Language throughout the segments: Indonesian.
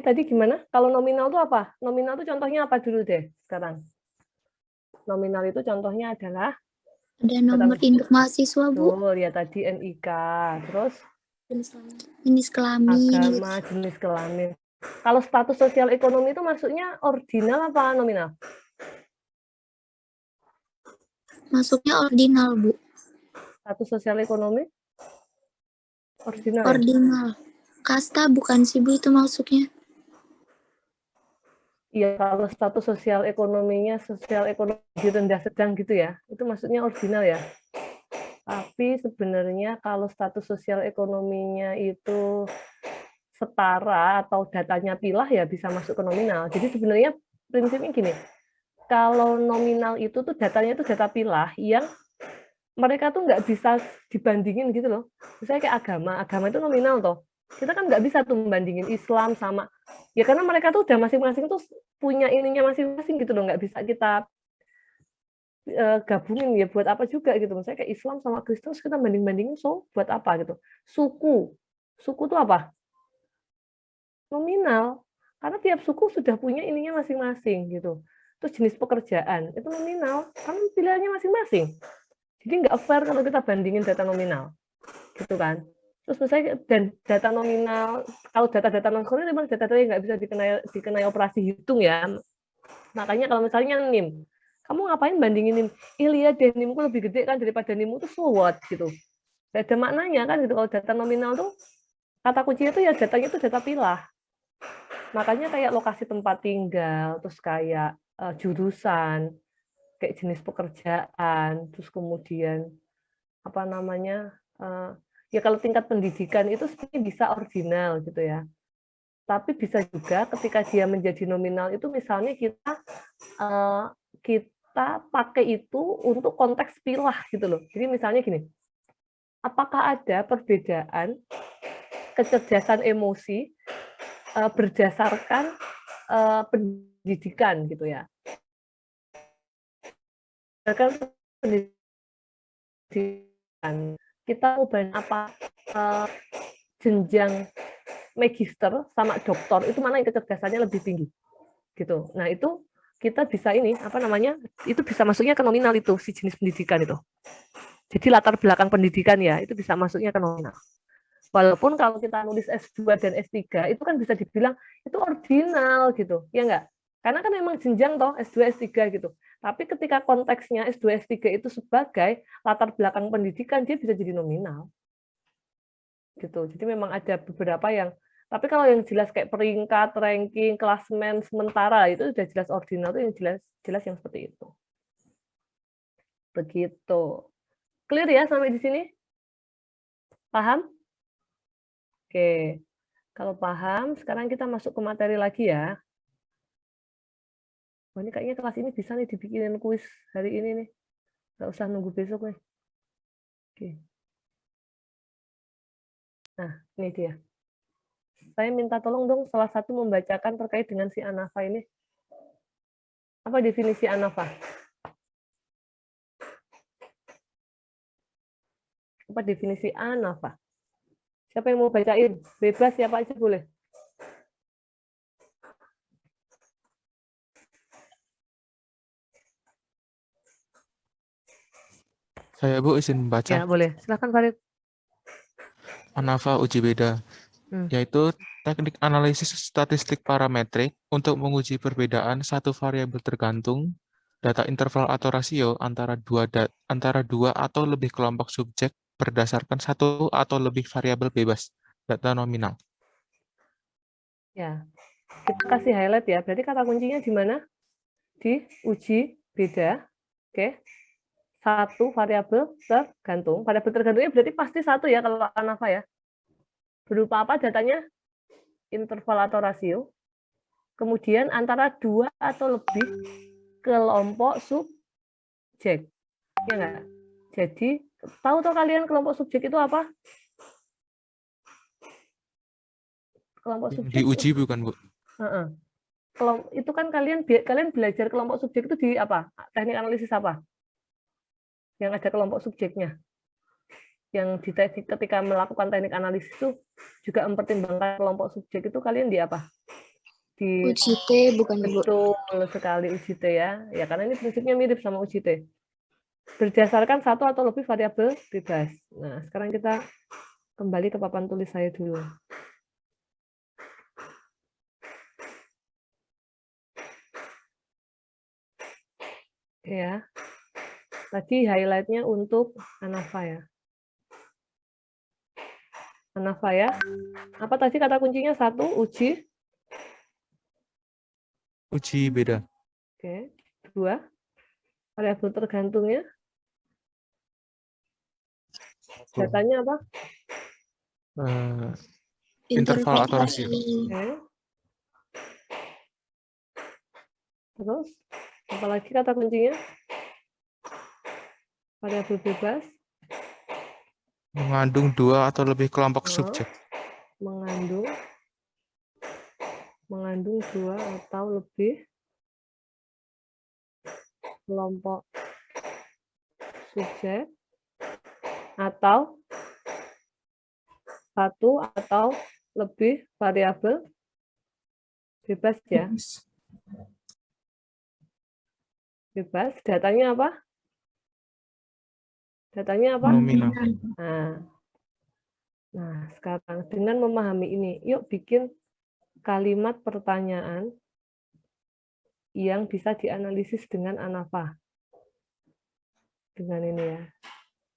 tadi gimana? Kalau nominal itu apa? Nominal itu contohnya apa dulu deh sekarang? Nominal itu contohnya adalah Ada nomor induk mahasiswa, Bu. betul ya tadi NIK, terus Jenis kelamin. agama, jenis kelamin. Kalau status sosial ekonomi itu maksudnya ordinal apa nominal? Masuknya ordinal, Bu. Status sosial ekonomi ordinal ya? Ordinal. Kasta bukan sih, Bu, itu masuknya. Iya, kalau status sosial ekonominya sosial ekonomi rendah sedang gitu ya, itu maksudnya ordinal ya. Tapi sebenarnya kalau status sosial ekonominya itu setara atau datanya pilah ya bisa masuk ke nominal. Jadi sebenarnya prinsipnya gini, kalau nominal itu tuh datanya itu data pilah yang mereka tuh nggak bisa dibandingin gitu loh. Misalnya kayak agama itu nominal toh. Kita kan nggak bisa tuh membandingin Islam sama, ya karena mereka tuh udah masing-masing tuh punya ininya masing-masing gitu loh, nggak bisa kita gabungin ya buat apa juga gitu. Misalnya kayak Islam sama Kristen kita banding-bandingin, so buat apa gitu. Suku itu apa? Nominal. Karena tiap suku sudah punya ininya masing-masing gitu. Terus jenis pekerjaan itu nominal, karena pilihannya masing-masing. Jadi nggak fair kalau kita bandingin data nominal, gitu kan. Terus misalnya dan data nominal, kalau data-data non-core memang data-data yang nggak bisa dikenai operasi hitung ya. Makanya kalau misalnya NIM, kamu ngapain bandinginin, lihat deh NIMku lebih gede kan daripada NIMmu, tuh so what gitu. Gak ada maknanya kan gitu. Kalau data nominal tuh kata kuncinya tuh ya datanya tuh data pilah. Makanya kayak lokasi tempat tinggal, terus kayak jurusan, kayak jenis pekerjaan, terus kemudian apa namanya, ya kalau tingkat pendidikan itu sebenarnya bisa ordinal gitu ya. Tapi bisa juga ketika dia menjadi nominal itu misalnya kita pakai itu untuk konteks pilah gitu loh. Jadi misalnya gini, apakah ada perbedaan kecerdasan emosi berdasarkan pendidikan gitu ya? Berdasarkan pendidikan kita mau banyak apa jenjang magister sama doktor itu mana yang kecerdasannya lebih tinggi gitu. Nah itu kita bisa ini apa namanya itu bisa masuknya ke nominal itu si jenis pendidikan itu. Jadi latar belakang pendidikan ya itu bisa masuknya ke nominal. Walaupun kalau kita nulis S2 dan S3 itu kan bisa dibilang itu ordinal gitu, ya enggak? Karena kan memang jenjang toh S2 S3 gitu. Tapi ketika konteksnya S2 S3 itu sebagai latar belakang pendidikan dia bisa jadi nominal. Gitu. Jadi memang ada beberapa yang tapi kalau yang jelas kayak peringkat, ranking, klasmen sementara itu sudah jelas ordinal itu yang jelas yang seperti itu. Begitu. Clear ya sampai di sini? Paham? Oke. Kalau paham, sekarang kita masuk ke materi lagi ya. Oh, ini kayaknya kelas ini bisa nih dibikinin kuis hari ini nih. Nggak usah nunggu besok nih. Oke. Nah, ini dia. Saya minta tolong dong salah satu membacakan terkait dengan si ANAFA ini. Apa definisi ANAFA? Apa definisi ANAFA? Siapa yang mau bacain? Bebas siapa aja boleh. Saya Bu izin membaca. Ya, boleh. Silakan Farid. ANAFA uji beda, yaitu teknik analisis statistik parametrik untuk menguji perbedaan satu variabel tergantung, data interval atau rasio antara dua atau lebih kelompok subjek berdasarkan satu atau lebih variabel bebas, data nominal. Ya, kita kasih highlight ya. Berarti kata kuncinya di mana? Di uji beda. Oke. Satu variabel tergantung. Variabel tergantungnya berarti pasti satu ya kalau ANAFA ya. Berupa apa datanya? Interval atau rasio. Kemudian antara dua atau lebih kelompok subjek. Ya enggak? Jadi, tahu toh kalian kelompok subjek itu apa? Kelompok subjek Diuji bukan Bu? itu kan kalian belajar kelompok subjek itu di apa? Teknik analisis apa? Yang ada kelompok subjeknya. Yang ketika melakukan teknik analisis itu juga mempertimbangkan kelompok subjek itu kalian di apa? di Uji T bukan ya, Bu? betul sekali uji T ya. Ya karena ini prinsipnya mirip sama uji T. Berdasarkan satu atau lebih variabel bebas. Nah, sekarang kita kembali ke papan tulis saya dulu. Ya. Tadi highlight-nya untuk ANAFA ya. ANAFA ya. Apa tadi kata kuncinya? Satu, uji. Uji beda. Oke. Dua, variabel tergantungnya. Datanya apa? Interval atau rasio. Oke. Terus, apalagi kata kuncinya? Variabel bebas. Mengandung dua atau lebih kelompok subjek. Mengandung dua atau lebih kelompok subjek atau satu atau lebih variabel bebas ya. Bebas. Datanya apa? Datanya apa? Nominal. Nah, sekarang dengan memahami ini, yuk bikin kalimat pertanyaan yang bisa dianalisis dengan ANAFA. Dengan ini ya.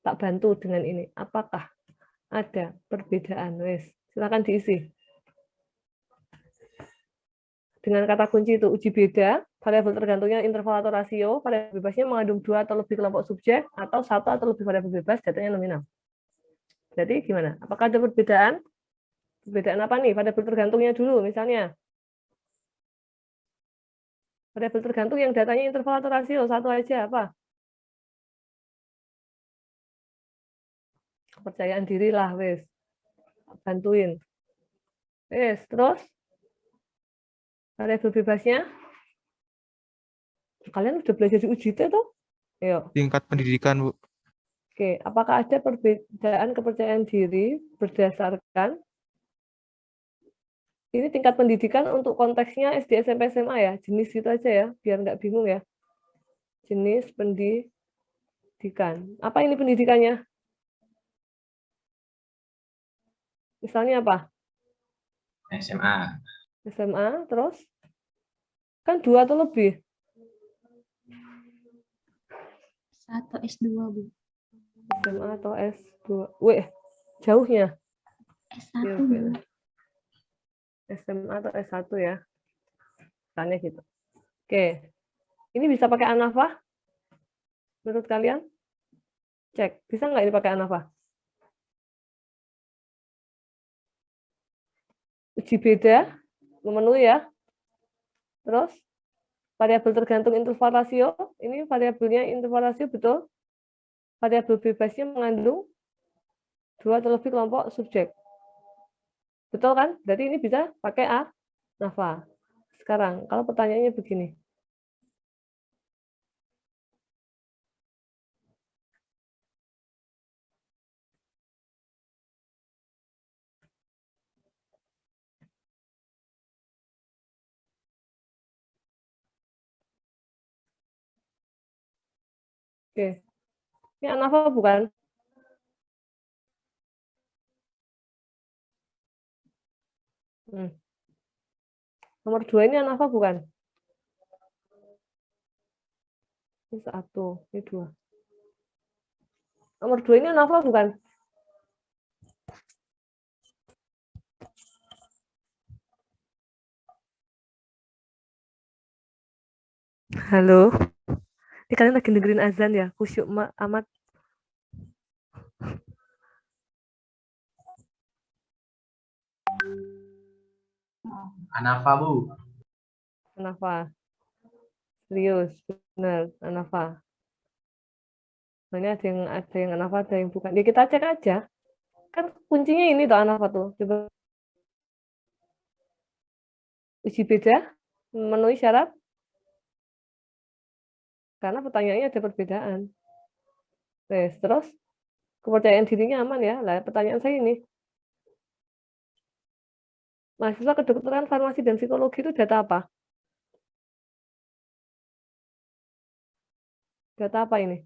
Tak bantu dengan ini. Apakah ada perbedaan? Wes, silakan diisi. Dengan kata kunci itu uji beda, variabel tergantungnya interval atau rasio, variabel bebasnya mengandung dua atau lebih kelompok subjek, atau satu atau lebih variabel bebas, datanya nominal. Jadi gimana? Apakah ada perbedaan? Perbedaan apa nih? Variabel tergantungnya dulu, misalnya. Variabel tergantung yang datanya interval atau rasio, satu aja, apa? Kepercayaan diri lah, wes. Bantuin. Wes, terus? Variabel bebasnya? Kalian udah belajar di uji T tuh? Ayo. Tingkat pendidikan, Bu. Oke, apakah ada perbedaan kepercayaan diri berdasarkan ini tingkat pendidikan untuk konteksnya SD, SMP, SMA ya, jenis itu aja ya, biar nggak bingung ya. Jenis pendidikan. Apa ini pendidikannya? Misalnya apa? SMA. SMA, terus? Kan dua atau lebih? 1 S2, Bu. SMA atau S2? Wih, jauhnya. S1, Iya, Bu. SMA atau S1 ya. Tanya gitu. Oke. Ini bisa pakai ANAFA? Menurut kalian? Cek. Bisa nggak ini pakai ANAFA? Uji beda. Memenuhi ya. Terus? Variabel tergantung interval rasio. Ini variabelnya interval rasio, betul? Variabel bebasnya mengandung dua atau lebih kelompok subjek. Betul kan? Jadi ini bisa pakai ANAFA. Sekarang, kalau pertanyaannya begini. Oke. Ini ANAFA bukan? Nomor 2 ini ANAFA bukan? Ini 1, ini 2. Nomor 2 ini ANAFA bukan? Halo. Ini kalian lagi dengerin azan ya? Khusyuk amat. ANAFA, Bu. ANAFA. Serius, benar, ANAFA. Nah, ini ada yang ANAFA, ada yang bukan. Ya kita cek aja. Kan kuncinya ini tuh ANAFA tuh. Coba uji beda, memenuhi syarat. Karena pertanyaannya ada perbedaan. Terus, kepercayaan dirinya aman ya. Lah, pertanyaan saya ini. Mahasiswa kedokteran, farmasi, dan psikologi itu data apa? Data apa ini?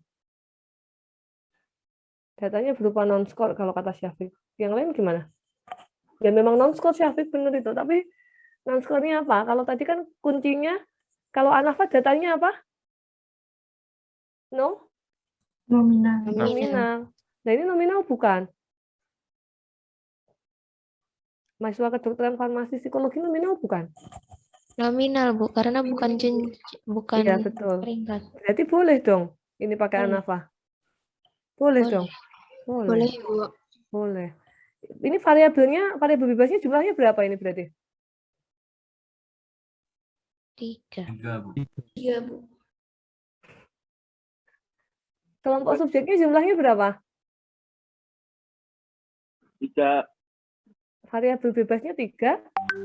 Datanya berupa non-score kalau kata Syafiq. Yang lain gimana? Ya memang non-score Syafiq benar itu, tapi non-score-nya apa? Kalau tadi kan kuncinya, kalau Anafa datanya apa? No? Nominal. Nominal. Nah ini nominal bukan? Mahasiswa kedokteran, farmasi, psikologi nominal bukan? Nominal, Bu, karena bukan bukan Iya, betul. peringkat. Berarti boleh dong ini pakai Boleh. Anafa? Boleh Boleh. dong? Boleh. Boleh, Bu. Boleh. Ini variabelnya, variabel bebasnya jumlahnya berapa ini berarti? 3. 3, Bu. 3, Bu. Kelompok subjeknya jumlahnya berapa? 3. Variabel bebasnya 3,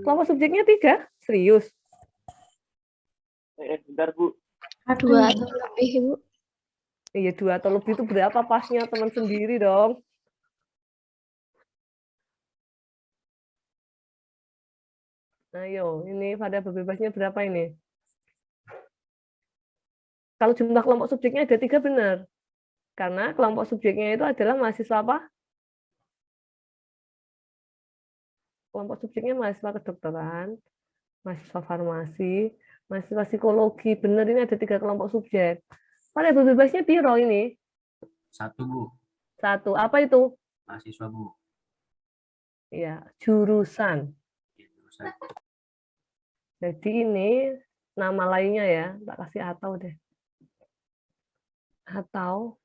kelompok subjeknya 3. Serius? Bentar, Bu. 2 atau lebih, Bu. Iya, 2 atau lebih itu berapa pasnya teman sendiri dong. Ayo, ini variabel bebasnya berapa ini? Kalau jumlah kelompok subjeknya ada 3 benar. Karena kelompok subjeknya itu adalah mahasiswa apa? Kelompok subjeknya mahasiswa kedokteran, mahasiswa farmasi, mahasiswa psikologi. Benar, ini ada 3 kelompok subjek. Variabel bebasnya piro ini? 1, Bu. 1. Apa itu? Mahasiswa, Bu. Ya, jurusan. Jurusan. Jadi ini nama lainnya ya, tak kasih atau deh. Atau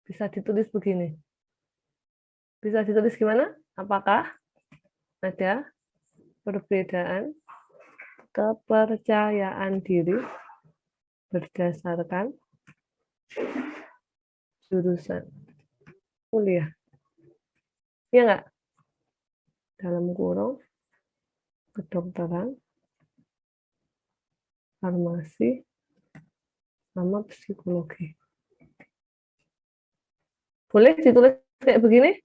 bisa ditulis begini. Bisa ditulis gimana? Apakah ada perbedaan kepercayaan diri berdasarkan jurusan kuliah? Iya nggak? Dalam kurung kedokteran, farmasi, sama psikologi. Boleh ditulis kayak begini?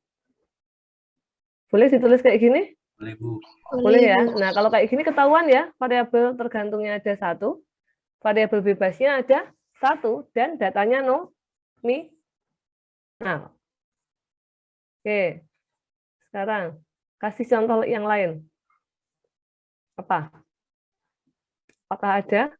Boleh ditulis kayak gini? Boleh, Bu. Boleh ya. Bu. Nah, kalau kayak gini ketahuan ya, variabel tergantungnya ada 1, variabel bebasnya ada 1, dan datanya nominal. Oke, sekarang kasih contoh yang lain. Apa? Apakah ada?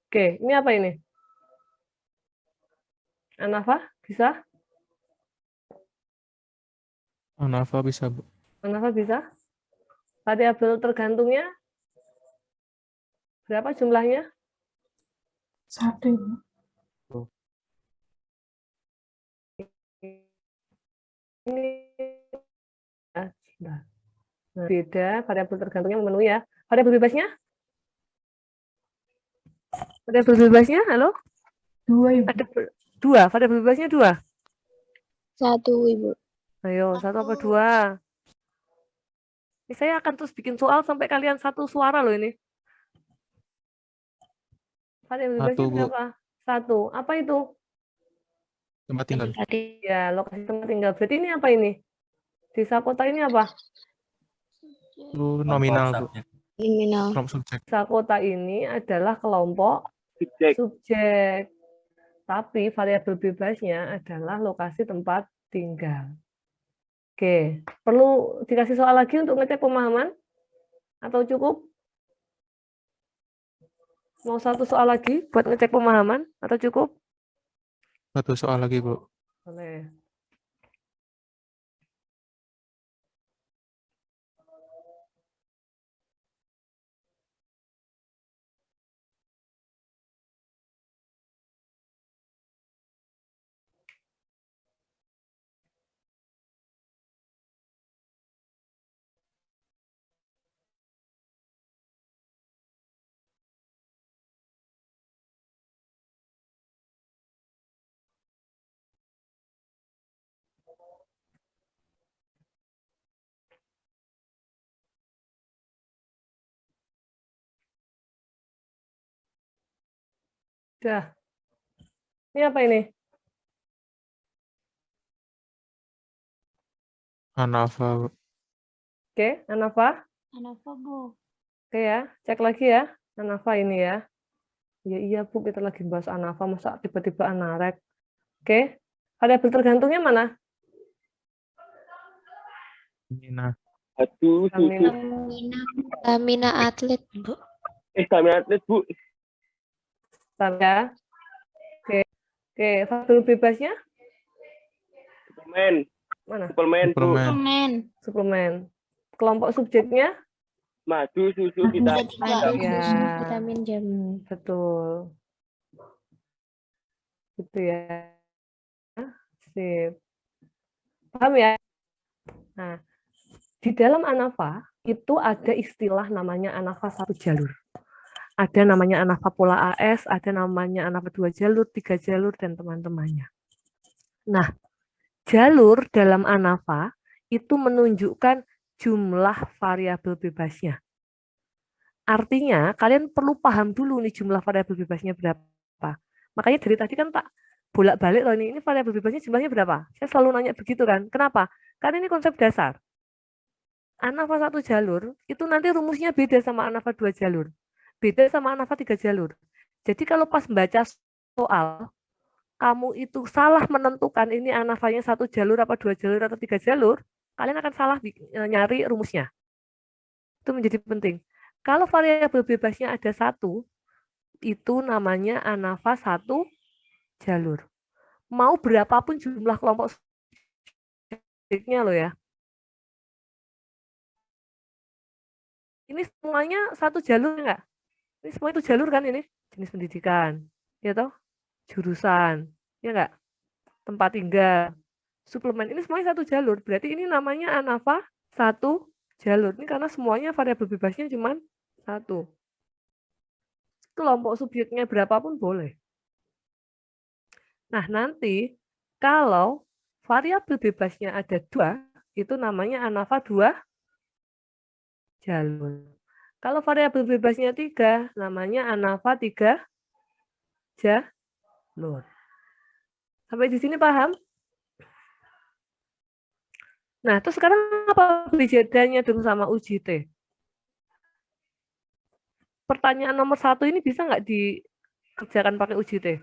Oke, ini apa ini? Anafa, bisa? Anafa bisa, Bu. Anafa bisa? Variabel tergantungnya berapa jumlahnya? 1. Ini nah, beda, variabel tergantungnya memenuhi ya. Variabel bebasnya? Variabel bebasnya, halo? 2, Ibu. Ada 2, variabel bebasnya 2. 1, Ibu. Ayo, 1 apa 2? Ini saya akan terus bikin soal sampai kalian satu suara loh ini. Variabel 1, bebasnya Bu. berapa? 1. Apa itu? Tempat tinggal. Ya, lokasi tempat tinggal. Berarti ini apa ini? Desa kota ini apa? Itu nominal, Bu. Subjek. Nominal. Kelompok subjek. Desa kota ini adalah kelompok subjek. Tapi variabel bebasnya adalah lokasi tempat tinggal. Oke, perlu dikasih soal lagi untuk ngecek pemahaman? Atau cukup? Mau 1 soal lagi buat ngecek pemahaman? Atau cukup? 1 soal lagi, Bu. Boleh. Sudah. Ini apa ini? Anafa. Oke, Anafa. Anafa, Bu. Oke ya, cek lagi ya. Anafa ini ya. Ya iya Bu, kita lagi bahas Anafa, masa tiba-tiba Anarek. Oke, variabel tergantungnya mana? Mina. Aduh, susu. Stamina. Stamina atlet, Bu. Stamina atlet, Bu. Ya. Oke, variabel bebasnya Suplemen. mana? Suplemen, Bu. Suplemen. Suplemen. Kelompok subjeknya? Madu, susu, vitamin. Madu, Ya. susu, vitamin jam. Betul. Gitu ya. Sip. Paham ya? Nah, di dalam Anafa itu ada istilah namanya Anafa satu jalur. Ada namanya Anafa pola AS, ada namanya Anafa 2 jalur, 3 jalur, dan teman-temannya. Nah, jalur dalam Anafa itu menunjukkan jumlah variabel bebasnya. Artinya, kalian perlu paham dulu nih jumlah variabel bebasnya berapa. Makanya dari tadi kan tak bolak-balik loh ini variabel bebasnya jumlahnya berapa. Saya selalu nanya begitu kan. Kenapa? Karena ini konsep dasar. Anafa satu jalur, itu nanti rumusnya beda sama Anafa 2 jalur. Beda sama Anafa 3 jalur. Jadi kalau pas membaca soal, kamu itu salah menentukan ini Anafanya 1 jalur, apa 2 jalur, atau 3 jalur, kalian akan salah nyari rumusnya. Itu menjadi penting. Kalau variabel bebasnya ada 1, itu namanya Anafa 1 jalur. Mau berapapun jumlah kelompok subjeknya loh ya. Ini semuanya 1 jalur enggak? Ini semua itu jalur kan ini? Jenis pendidikan, ya toh? Jurusan, ya enggak? Tempat tinggal, suplemen, ini semuanya 1 jalur. Berarti ini namanya Anafa 1 jalur. Ini karena semuanya variabel bebasnya cuma 1. Kelompok subjeknya berapapun boleh. Nah, nanti kalau variabel bebasnya ada 2, itu namanya Anafa 2 jalur. Kalau variabel bebasnya 3, namanya Anafa 3 jalur. Sampai di sini paham? Nah, terus sekarang apa bedanya dong sama UJT? Pertanyaan nomor 1 ini bisa nggak dikerjakan pakai UJT?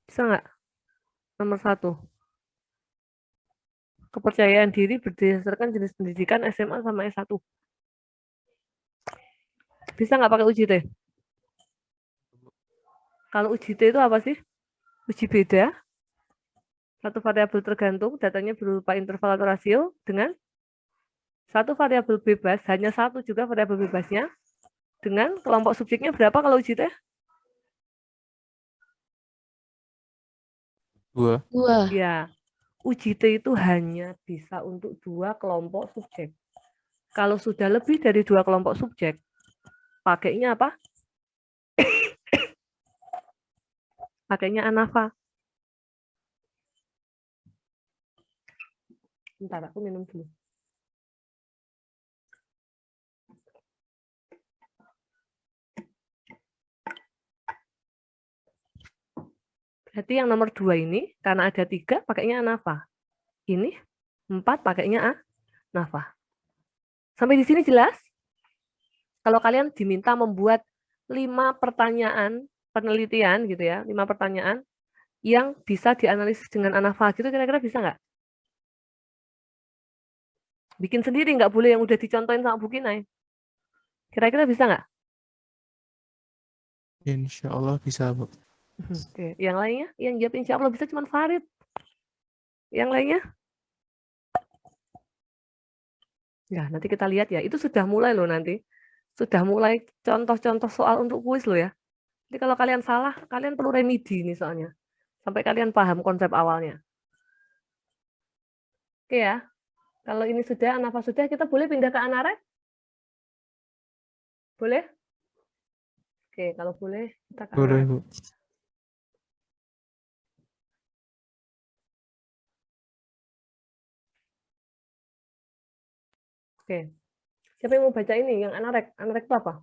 Bisa nggak? Nomor 1. Kepercayaan diri berdasarkan jenis pendidikan SMA sama S1. Bisa nggak pakai UJT? Kalau UJT itu apa sih? Uji beda. Satu variabel tergantung, datanya berupa interval atau rasio, dengan satu variabel bebas, hanya 1 juga variabel bebasnya, dengan kelompok subjeknya berapa kalau UJT? 2. 2. Ya, UJT itu hanya bisa untuk 2 kelompok subjek. Kalau sudah lebih dari 2 kelompok subjek, pakainya apa? Pakainya Anafa. Bentar, aku minum dulu. Berarti yang nomor 2 ini, karena ada 3, pakainya Anafa. Ini 4 pakainya Anafa. Sampai di sini jelas? Kalau kalian diminta membuat 5 pertanyaan penelitian gitu ya, 5 pertanyaan yang bisa dianalisis dengan Anafa gitu, kira-kira bisa nggak? Bikin sendiri, nggak boleh yang udah dicontohin sama Bu Kinai. Kira-kira bisa nggak? Insya Allah bisa, Bu. Oke. Yang lainnya? Yang jawab insya Allah bisa cuma Farid. Yang lainnya? Ya, nanti kita lihat ya. Itu sudah mulai loh nanti. Sudah mulai contoh-contoh soal untuk kuis loh ya. Jadi kalau kalian salah, kalian perlu remedi nih soalnya. Sampai kalian paham konsep awalnya. Oke ya. Kalau ini sudah, Anafa sudah, kita boleh pindah ke Anarek? Boleh? Oke, kalau boleh, kita ke Boleh, Anarek. Bu. Oke. Siapa yang mau baca ini? Yang Anarek? Anarek itu apa?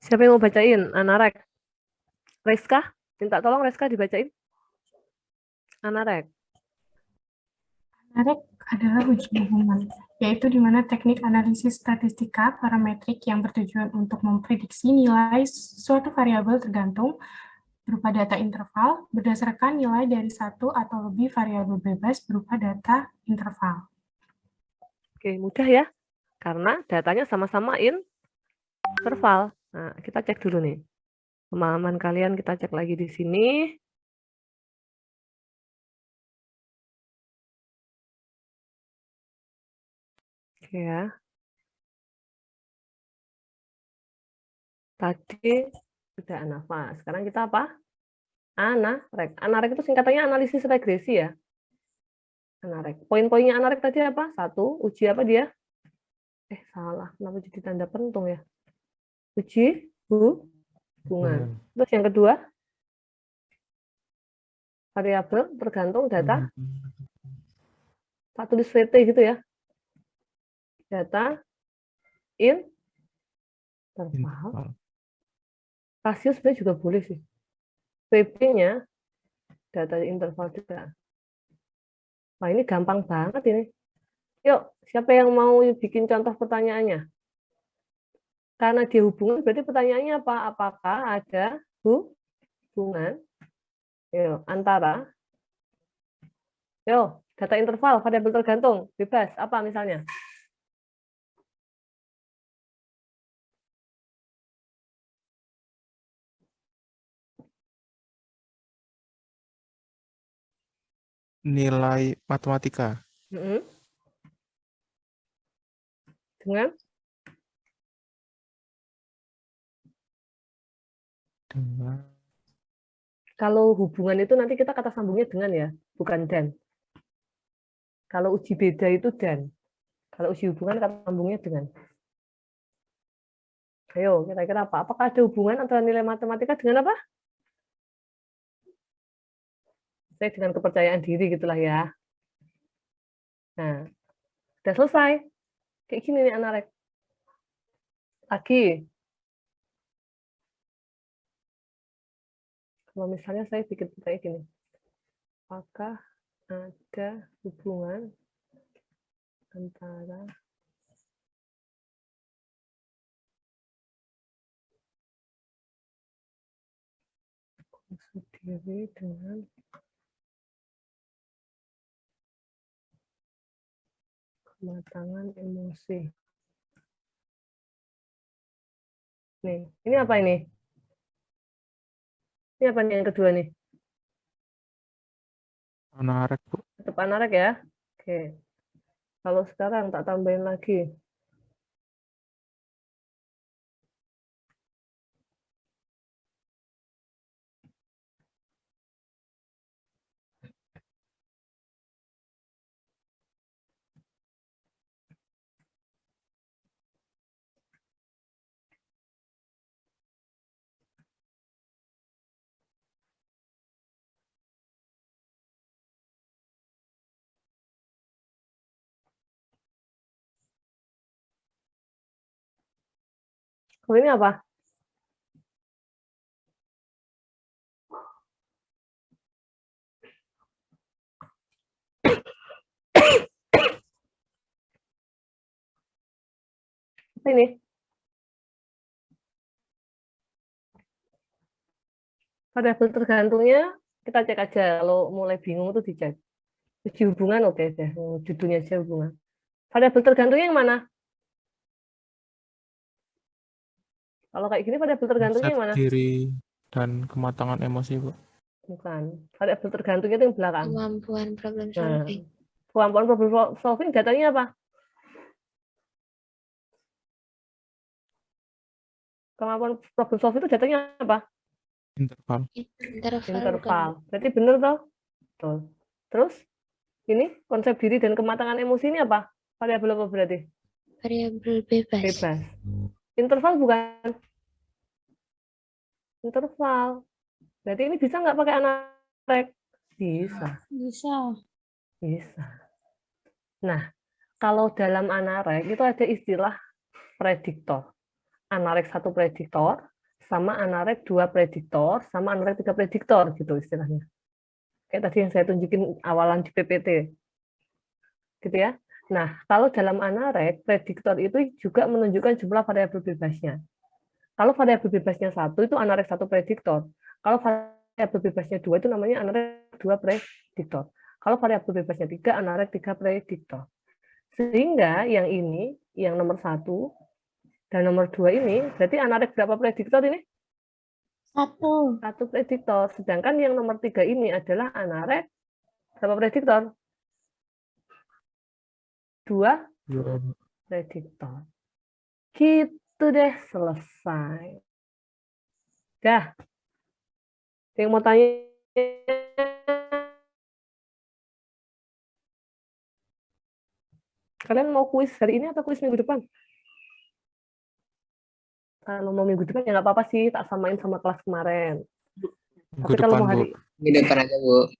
Siapa yang mau bacain? Anarek. Reska? Minta tolong Reska dibacain. Anarek. Anarek adalah uji hubungan, yaitu di mana teknik analisis statistika parametrik yang bertujuan untuk memprediksi nilai suatu variabel tergantung berupa data interval berdasarkan nilai dari satu atau lebih variabel bebas berupa data interval. Oke, mudah ya. Karena datanya sama-sama interval. Nah, kita cek dulu nih. Pemahaman kalian kita cek lagi di sini. Oke ya. Tadi sudah Anafa. Sekarang kita apa? Anarek. Anarek itu singkatannya analisis regresi ya. Anarek. Poin-poinnya Anarek tadi apa? 1, uji apa dia? Salah. Kenapa jadi tanda pentung ya? Uji hubungan. Terus yang kedua, variabel tergantung data. Pak tulis VT gitu ya. Data interval. Rasio sebenarnya juga boleh sih. VP-nya data interval juga. Wah, ini gampang banget ini. Yuk, siapa yang mau bikin contoh pertanyaannya? Karena dia hubungan, berarti pertanyaannya apa? Apakah ada hubungan antara data interval, variabel tergantung, bebas, apa misalnya? Nilai matematika. Dengan kalau hubungan itu nanti kita kata sambungnya dengan ya, bukan dan. Kalau uji beda itu dan. Kalau uji hubungan kata sambungnya dengan. Ayo, kira-kira apa? Apakah ada hubungan antara nilai matematika dengan apa? Saya dengan kepercayaan diri gitulah ya. Nah, udah selesai. Kayak gini nih Anarek. Lagi. Kalau misalnya saya bikin kayak gini. Apakah ada hubungan antara diri dengan kematangan emosi. Nih, ini apa ini? Ini apa nih yang kedua nih? Anarek, Bu. Tetap Anarek ya? Oke. Kalau sekarang tak tambahin lagi. Oh, ini apa? Apa ini? Variabel tergantungnya kita cek aja. Kalau mulai bingung tuh dicek. Uji hubungan oke deh. Judulnya aja hubungan. Variabel tergantungnya yang mana? Kalau kayak gini variabel tergantungnya yang mana? Diri dan kematangan emosi, Bu. Bukan. Variabel tergantungnya itu yang belakang. Kemampuan problem Nah, solving. kemampuan problem solving datanya apa? Kemampuan problem solving itu datanya apa? Interval. Interval bukan, Interval. Bu? Berarti benar toh? Betul. Terus ini konsep diri dan kematangan emosi ini apa? Variabel apa berarti? Variabel bebas. Bebas. Interval bukan? Interval. Berarti ini bisa nggak pakai Anarek? Bisa. Bisa. Nah, kalau dalam Anarek itu ada istilah prediktor. Anarek 1 prediktor, sama anarek 2 prediktor, sama anarek 3 prediktor, gitu istilahnya. Kayak tadi yang saya tunjukin awalan di PPT. Gitu ya. Nah, kalau dalam anarek, prediktor itu juga menunjukkan jumlah variabel bebasnya. Kalau variabel bebasnya 1, itu anarek 1 prediktor. Kalau variabel bebasnya 2, itu namanya anarek 2 prediktor. Kalau variabel bebasnya 3, anarek 3 prediktor. Sehingga yang ini, yang nomor 1, dan nomor 2 ini, berarti anarek berapa prediktor ini? 1. 1 prediktor. Sedangkan yang nomor 3 ini adalah anarek berapa prediktor? 2 prediktor. Gitu deh, selesai. Dah. Yang mau tanya? Kalian mau kuis hari ini atau kuis minggu depan? Kalau mau minggu depan ya nggak apa-apa sih, tak samain sama kelas kemarin. Minggu Tapi kalau depan, mau Bu. hari Minggu depan aja, Bu.